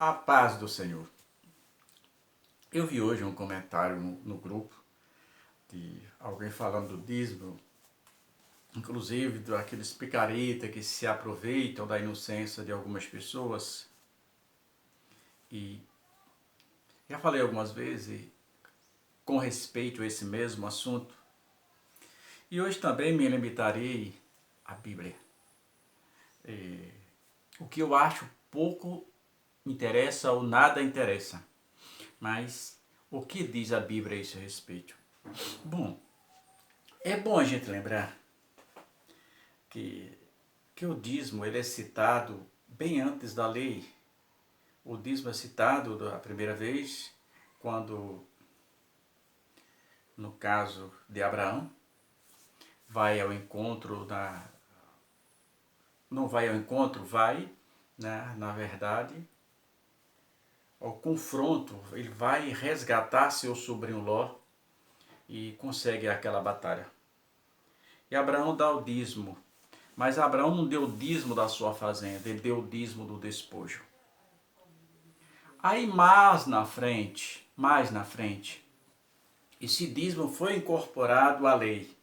A paz do Senhor. Eu vi hoje um comentário no grupo de alguém falando do dízimo, inclusive daqueles picaretas que se aproveitam da inocência de algumas pessoas. E já falei algumas vezes com respeito a esse mesmo assunto. E hoje também me limitarei à Bíblia. O que eu acho pouco interessa ou nada interessa. Mas o que diz a Bíblia a esse respeito? Bom, é bom a gente lembrar que, que o dízimo ele é citado bem antes da lei. O dízimo é citado da primeira vez quando, no caso de Abraão, vai ao encontro da... Não vai ao encontro, vai, né, na verdade, ao confronto. Ele vai resgatar seu sobrinho Ló e consegue aquela batalha. E Abraão dá o dízimo. Mas Abraão não deu o dízimo da sua fazenda, ele deu o dízimo do despojo. Aí mais na frente, esse dízimo foi incorporado à lei.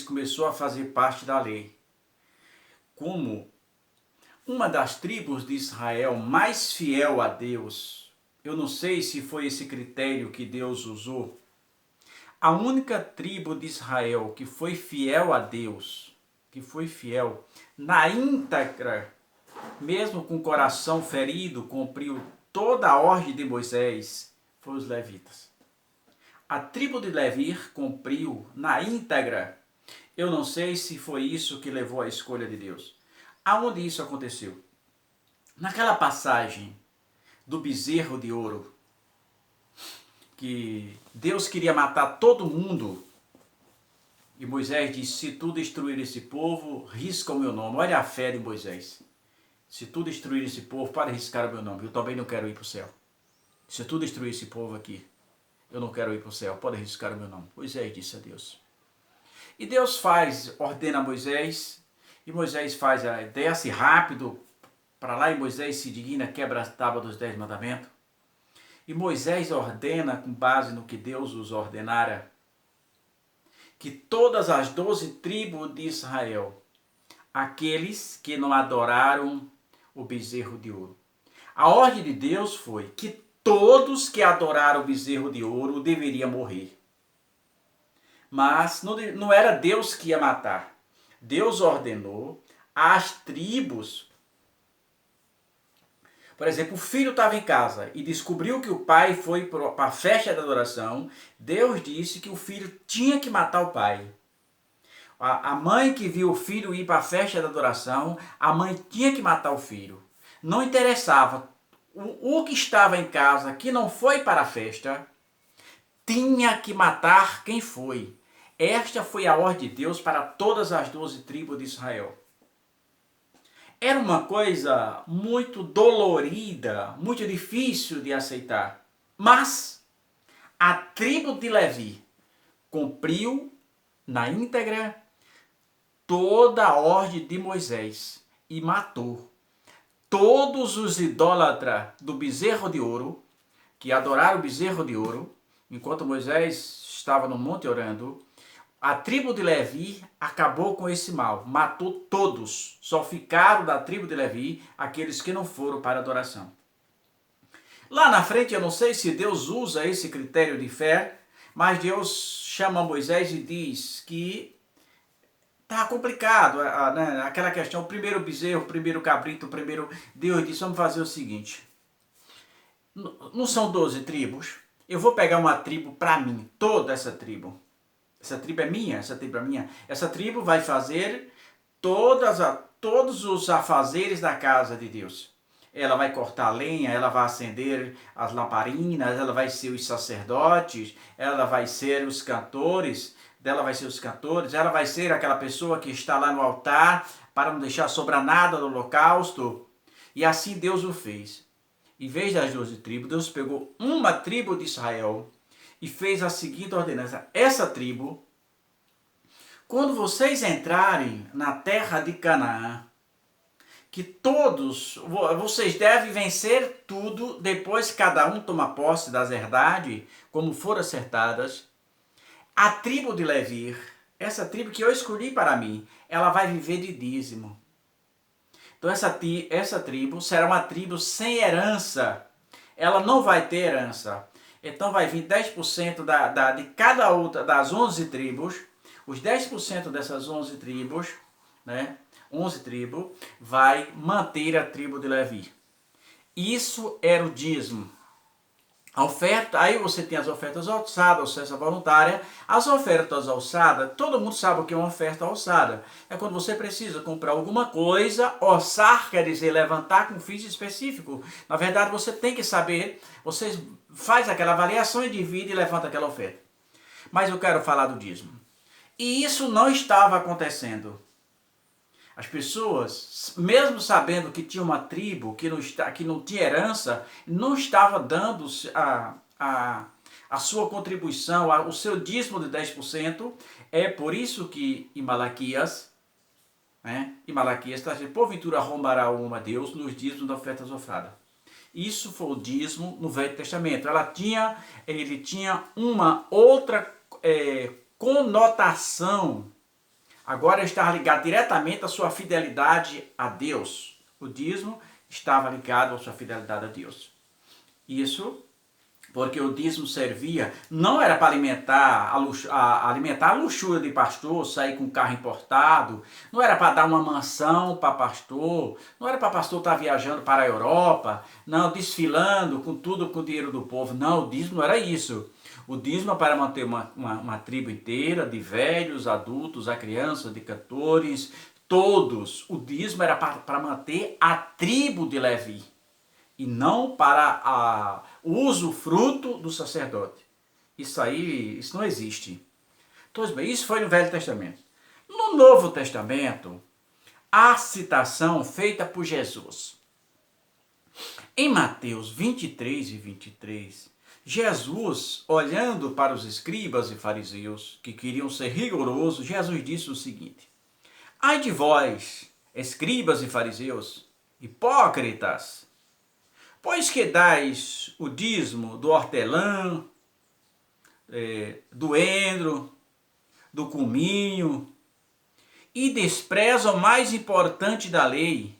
Começou a fazer parte da lei. Como uma das tribos de Israel mais fiel a Deus, eu não sei se foi esse critério que Deus usou, a única tribo de Israel que foi fiel a Deus, que foi fiel na íntegra, mesmo com o coração ferido, cumpriu toda a ordem de Moisés, foi os levitas. A tribo de Levi cumpriu na íntegra. Eu não sei se foi isso que levou à escolha de Deus. Aonde isso aconteceu? Naquela passagem do bezerro de ouro, que Deus queria matar todo mundo, e Moisés disse: se tu destruir esse povo, risca o meu nome. Olha a fé de Moisés. Se tu destruir esse povo, para riscar o meu nome. Eu também não quero ir para o céu. Se tu destruir esse povo aqui, eu não quero ir para o céu. Pode riscar o meu nome. Moisés disse a Deus. E Deus ordena a Moisés. E Moisés desce rápido para lá. E Moisés se digna, quebra a tábua dos 10 mandamentos. E Moisés ordena, com base no que Deus os ordenara, que todas as 12 tribos de Israel, aqueles que não adoraram o bezerro de ouro. A ordem de Deus foi que todos que adoraram o bezerro de ouro deveriam morrer. Mas não era Deus que ia matar. Deus ordenou às tribos. Por exemplo, o filho estava em casa e descobriu que o pai foi para a festa de adoração. Deus disse que o filho tinha que matar o pai. A mãe que viu o filho ir para a festa da adoração, a mãe tinha que matar o filho. Não interessava. O que estava em casa, que não foi para a festa, tinha que matar quem foi. Esta foi a ordem de Deus para todas as 12 tribos de Israel. Era uma coisa muito dolorida, muito difícil de aceitar. Mas a tribo de Levi cumpriu na íntegra toda a ordem de Moisés e matou todos os idólatras do bezerro de ouro, que adoraram o bezerro de ouro, enquanto Moisés estava no monte orando. A tribo de Levi acabou com esse mal, matou todos, só ficaram da tribo de Levi aqueles que não foram para a adoração. Lá na frente, eu não sei se Deus usa esse critério de fé, mas Deus chama Moisés e diz que tá complicado, né? Aquela questão, o primeiro bezerro, o primeiro cabrito, o primeiro... Deus disse: vamos fazer o seguinte, não são 12 tribos, eu vou pegar uma tribo para mim, toda essa tribo. Essa tribo é minha, essa tribo é minha. Essa tribo vai fazer todos os afazeres da casa de Deus. Ela vai cortar lenha, ela vai acender as lamparinas, ela vai ser os sacerdotes, ela vai ser os cantores, ela vai ser aquela pessoa que está lá no altar para não deixar sobrar nada do holocausto. E assim Deus o fez. Em vez das 12 tribos, Deus pegou uma tribo de Israel e fez a seguinte ordenança: essa tribo, quando vocês entrarem na terra de Canaã, que todos, vocês devem vencer tudo, depois que cada um toma posse das verdades, como foram acertadas. A tribo de Levi, essa tribo que eu escolhi para mim, ela vai viver de dízimo. Então essa tribo será uma tribo sem herança. Ela não vai ter herança. Então vai vir 10% de cada outra das 11 tribos. Os 10% dessas 11 tribos, né? 11 tribos, vai manter a tribo de Levi. Isso era o dízimo. A oferta, aí você tem as ofertas alçadas, oferta voluntária. As ofertas alçadas, todo mundo sabe o que é uma oferta alçada. É quando você precisa comprar alguma coisa, orçar quer dizer levantar com um fim específico. Na verdade, você tem que saber, você faz aquela avaliação e divide e levanta aquela oferta. Mas eu quero falar do dízimo. E isso não estava acontecendo. As pessoas, mesmo sabendo que tinha uma tribo que não tinha herança, não estava dando a sua contribuição, o seu dízimo de 10%. É por isso que em Malaquias está dizendo, porventura arrombará o homem a Deus nos dízimos da oferta ofrada. Isso foi o dízimo no Velho Testamento. Ele tinha uma outra conotação. Agora está ligado diretamente à sua fidelidade a Deus. O dízimo estava ligado à sua fidelidade a Deus. Isso porque o dízimo servia, não era para alimentar a luxúria de pastor, sair com carro importado, não era para dar uma mansão para pastor, não era para pastor estar viajando para a Europa, não, desfilando com tudo com o dinheiro do povo. Não, o dízimo não era isso. O dízimo é para manter uma tribo inteira, de velhos, adultos, a crianças, de cantores, todos. O dízimo era para manter a tribo de Levi e não para o usufruto do sacerdote. Isso não existe. Então, isso foi no Velho Testamento. No Novo Testamento, a citação feita por Jesus. Em Mateus 23 e 23, Jesus, olhando para os escribas e fariseus que queriam ser rigorosos, Jesus disse o seguinte: ai de vós, escribas e fariseus, hipócritas, pois que dais o dízimo do hortelã, do endro, do cominho, e desprezam o mais importante da lei,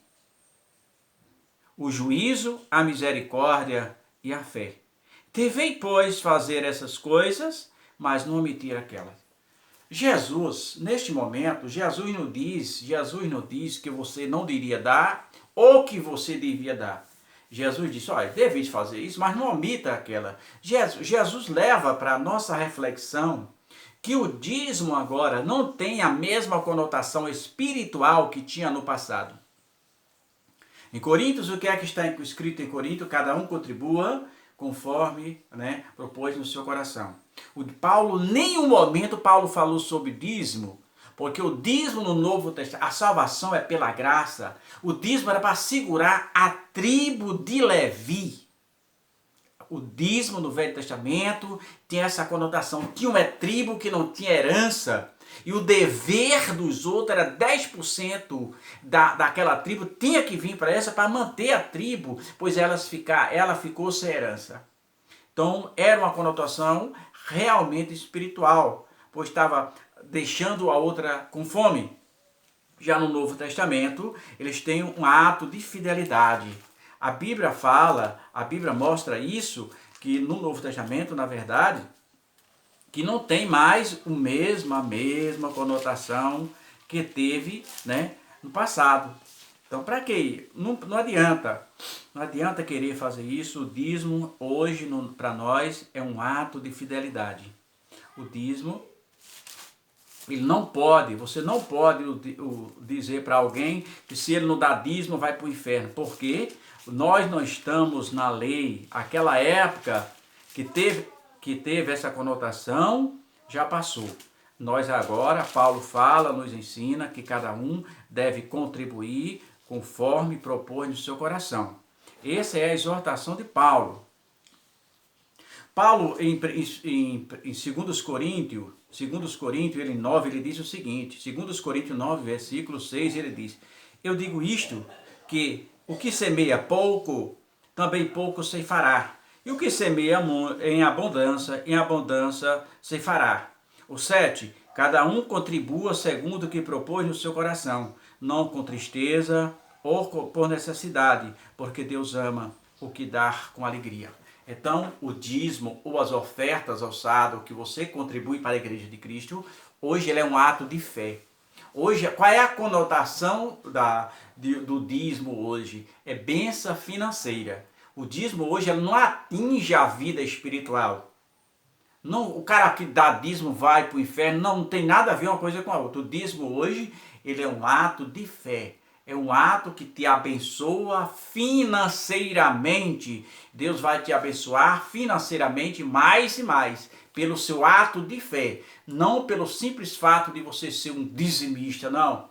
o juízo, a misericórdia e a fé. Devei, pois, fazer essas coisas, mas não omitir aquelas. Jesus, neste momento, Jesus não diz que você não deveria dar ou que você devia dar. Jesus disse, olha, deveis fazer isso, mas não omita aquela. Jesus leva para a nossa reflexão que o dízimo agora não tem a mesma conotação espiritual que tinha no passado. Em Coríntios, o que é que está escrito em Coríntios? Cada um contribua conforme propôs no seu coração. Nenhum momento Paulo falou sobre dízimo, porque o dízimo no Novo Testamento, a salvação é pela graça. O dízimo era para segurar a tribo de Levi. O dízimo no Velho Testamento tem essa conotação. Tinha uma tribo que não tinha herança. E o dever dos outros era 10% daquela tribo tinha que vir para essa para manter a tribo, pois ela ficou sem herança. Então era uma conotação realmente espiritual, pois estava deixando a outra com fome. Já no Novo Testamento, eles têm um ato de fidelidade. A Bíblia mostra isso, que no Novo Testamento, na verdade, que não tem mais a mesma conotação que teve no passado. Então, para quê? Não adianta querer fazer isso. O dízimo, hoje, para nós, é um ato de fidelidade. O dízimo, você não pode dizer para alguém que se ele não dá dízimo, vai para o inferno. Porque nós não estamos na lei. Aquela época que teve essa conotação, já passou. Nós agora, Paulo nos ensina que cada um deve contribuir conforme propõe no seu coração. Essa é a exortação de Paulo. Paulo, em 2 Coríntios, ele 9, ele diz o seguinte, 2 Coríntios 9, versículo 6, ele diz, eu digo isto que o que semeia pouco, também pouco ceifará. E o que semeia em abundância ceifará. O 7, cada um contribua segundo o que propôs no seu coração, não com tristeza ou por necessidade, porque Deus ama o que dá com alegria. Então, o dízimo ou as ofertas alçadas, que você contribui para a Igreja de Cristo, hoje ele é um ato de fé. Hoje, qual é a conotação do dízimo hoje? É bênção financeira. O dízimo hoje ele não atinge a vida espiritual. Não, o cara que dá dízimo vai para o inferno, não tem nada a ver uma coisa com a outra. O dízimo hoje ele é um ato de fé. É um ato que te abençoa financeiramente. Deus vai te abençoar financeiramente mais e mais pelo seu ato de fé. Não pelo simples fato de você ser um dizimista, não.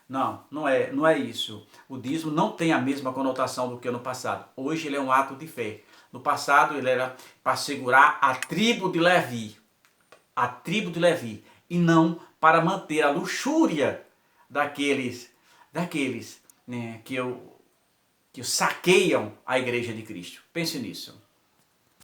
Não é isso. O dízimo não tem a mesma conotação do que no passado. Hoje ele é um ato de fé. No passado ele era para segurar a tribo de Levi. A tribo de Levi. E não para manter a luxúria daqueles né, que saqueiam a Igreja de Cristo. Pense nisso.